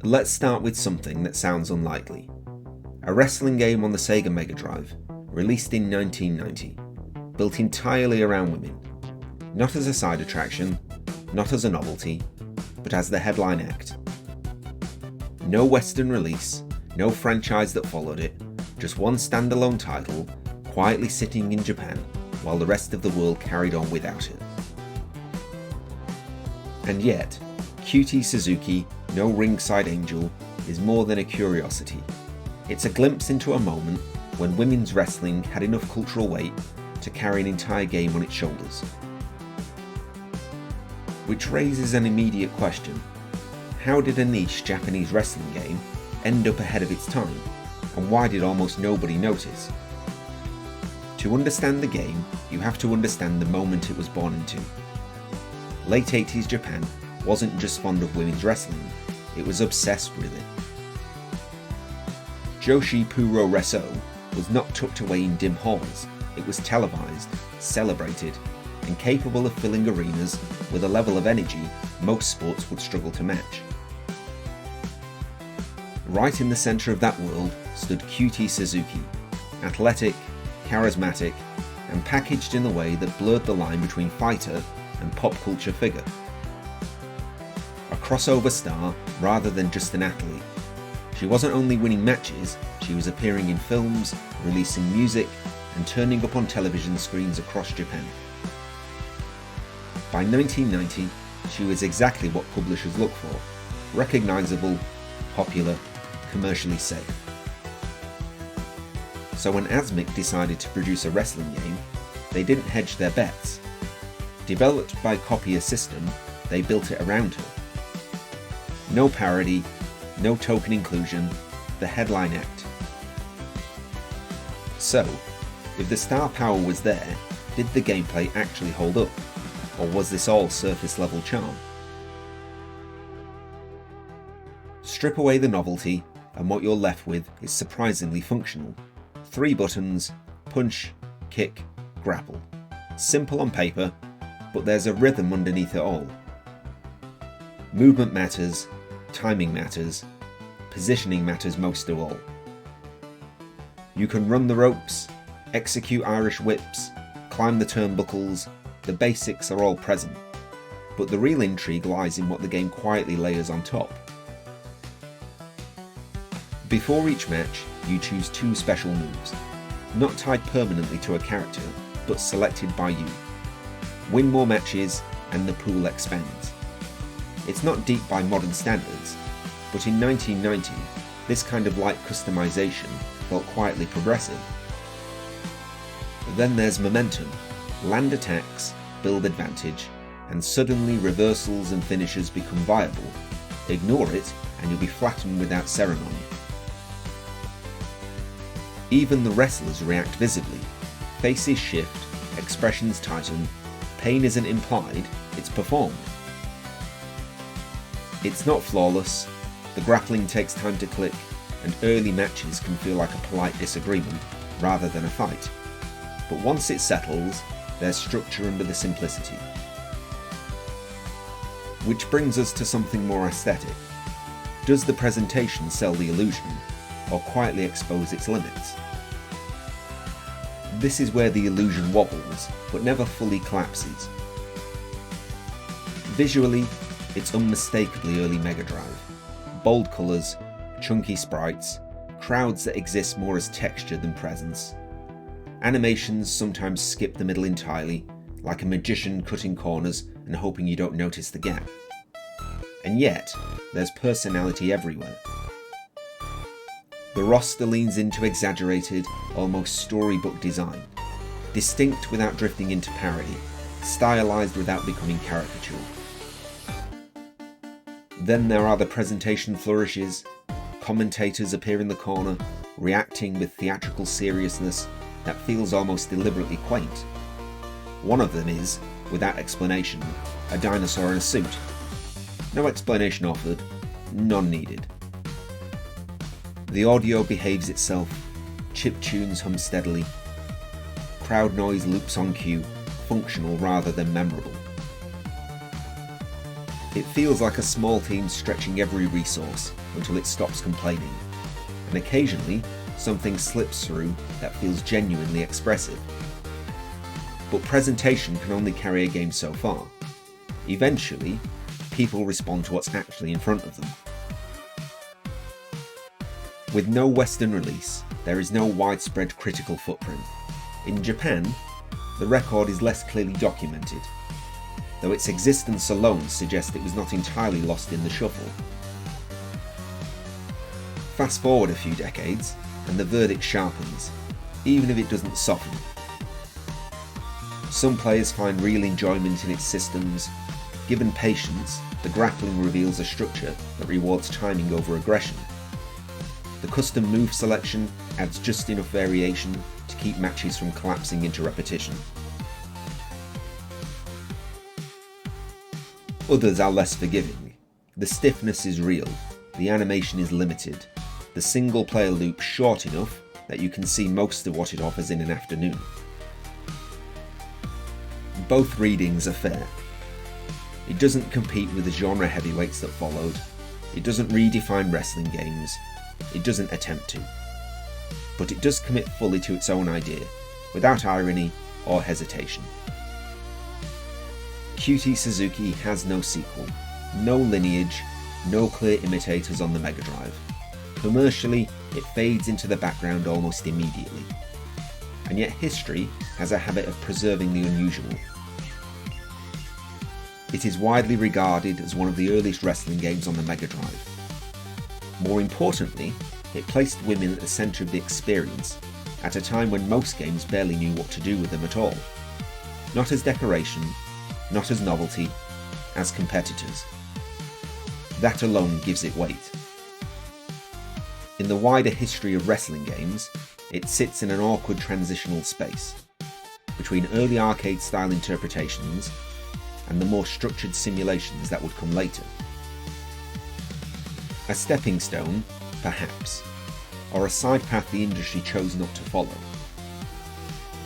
Let's start with something that sounds unlikely. A wrestling game on the SEGA Mega Drive, released in 1990, built entirely around women. Not as a side attraction, not as a novelty, but as the headline act. No Western release, no franchise that followed it, just one standalone title, quietly sitting in Japan, while the rest of the world carried on without it. And yet, Cutie Suzuki, no Ringside Angel, is more than a curiosity. It's a glimpse into a moment when women's wrestling had enough cultural weight to carry an entire game on its shoulders. Which raises an immediate question. How did a niche Japanese wrestling game end up ahead of its time, and why did almost nobody notice? To understand the game, you have to understand the moment it was born into. Late 80s Japan wasn't just fond of women's wrestling, it was obsessed with it. Joshi Puroresu was not tucked away in dim halls, it was televised, celebrated, and capable of filling arenas with a level of energy most sports would struggle to match. Right in the centre of that world stood Cutie Suzuki, athletic, charismatic, and packaged in a way that blurred the line between fighter and pop culture figure. A crossover star rather than just an athlete. She wasn't only winning matches, she was appearing in films, releasing music, and turning up on television screens across Japan. By 1990, she was exactly what publishers look for: recognisable, popular, commercially safe. So when ASMIK decided to produce a wrestling game, they didn't hedge their bets. Developed by Copya System, they built it around her. No parody, no token inclusion, the headline act. So, if the star power was there, did the gameplay actually hold up? Or was this all surface level charm? Strip away the novelty, and what you're left with is surprisingly functional. 3 buttons: punch, kick, grapple. Simple on paper, but there's a rhythm underneath it all. Movement matters, timing matters, positioning matters most of all. You can run the ropes, execute Irish whips, climb the turnbuckles, the basics are all present, but the real intrigue lies in what the game quietly layers on top. Before each match, you choose 2 special moves, not tied permanently to a character, but selected by you. Win more matches, and the pool expands. It's not deep by modern standards, but in 1990, this kind of light customization felt quietly progressive. Then there's momentum. Land attacks, build advantage, and suddenly reversals and finishes become viable. Ignore it, and you'll be flattened without ceremony. Even the wrestlers react visibly. Faces shift, expressions tighten, pain isn't implied, it's performed. It's not flawless, the grappling takes time to click, and early matches can feel like a polite disagreement rather than a fight. But once it settles, there's structure under the simplicity. Which brings us to something more aesthetic. Does the presentation sell the illusion, or quietly expose its limits? This is where the illusion wobbles, but never fully collapses. Visually, it's unmistakably early Mega Drive. Bold colours, chunky sprites, crowds that exist more as texture than presence. Animations sometimes skip the middle entirely, like a magician cutting corners and hoping you don't notice the gap. And yet, there's personality everywhere. The roster leans into exaggerated, almost storybook design, distinct without drifting into parody, stylized without becoming caricatural. Then there are the presentation flourishes. Commentators appear in the corner, reacting with theatrical seriousness that feels almost deliberately quaint. One of them is, without explanation, a dinosaur in a suit. No explanation offered, none needed. The audio behaves itself, chiptunes hum steadily. Crowd noise loops on cue, functional rather than memorable. It feels like a small team stretching every resource until it stops complaining, and occasionally something slips through that feels genuinely expressive. But presentation can only carry a game so far. Eventually, people respond to what's actually in front of them. With no Western release, there is no widespread critical footprint. In Japan, the record is less clearly documented, though its existence alone suggests it was not entirely lost in the shuffle. Fast forward a few decades, and the verdict sharpens, even if it doesn't soften. Some players find real enjoyment in its systems. Given patience, the grappling reveals a structure that rewards timing over aggression. The custom move selection adds just enough variation to keep matches from collapsing into repetition. Others are less forgiving. The stiffness is real, the animation is limited, the single player loop short enough that you can see most of what it offers in an afternoon. Both readings are fair. It doesn't compete with the genre heavyweights that followed, it doesn't redefine wrestling games, it doesn't attempt to. But it does commit fully to its own idea, without irony or hesitation. Cutie Suzuki has no sequel, no lineage, no clear imitators on the Mega Drive. Commercially, it fades into the background almost immediately. And yet history has a habit of preserving the unusual. It is widely regarded as one of the earliest wrestling games on the Mega Drive. More importantly, it placed women at the centre of the experience at a time when most games barely knew what to do with them at all. Not as decoration, not as novelty, as competitors. That alone gives it weight. In the wider history of wrestling games, it sits in an awkward transitional space between early arcade-style interpretations and the more structured simulations that would come later. A stepping stone, perhaps, or a side path the industry chose not to follow.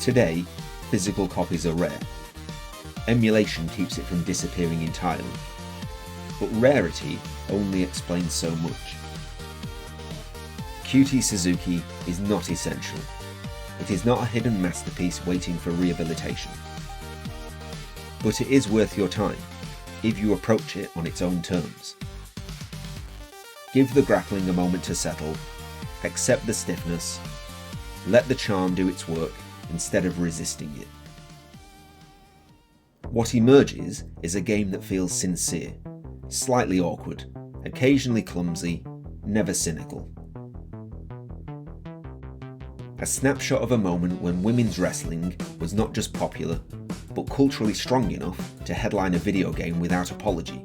Today, physical copies are rare. Emulation keeps it from disappearing entirely. But rarity only explains so much. Cutie Suzuki is not essential. It is not a hidden masterpiece waiting for rehabilitation. But it is worth your time, if you approach it on its own terms. Give the grappling a moment to settle, accept the stiffness, let the charm do its work instead of resisting it. What emerges is a game that feels sincere, slightly awkward, occasionally clumsy, never cynical. A snapshot of a moment when women's wrestling was not just popular, but culturally strong enough to headline a video game without apology.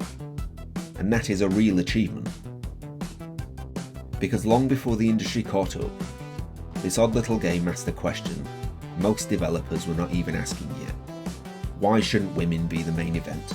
And that is a real achievement. Because long before the industry caught up, this odd little game asked a question most developers were not even asking yet. Why shouldn't women be the main event?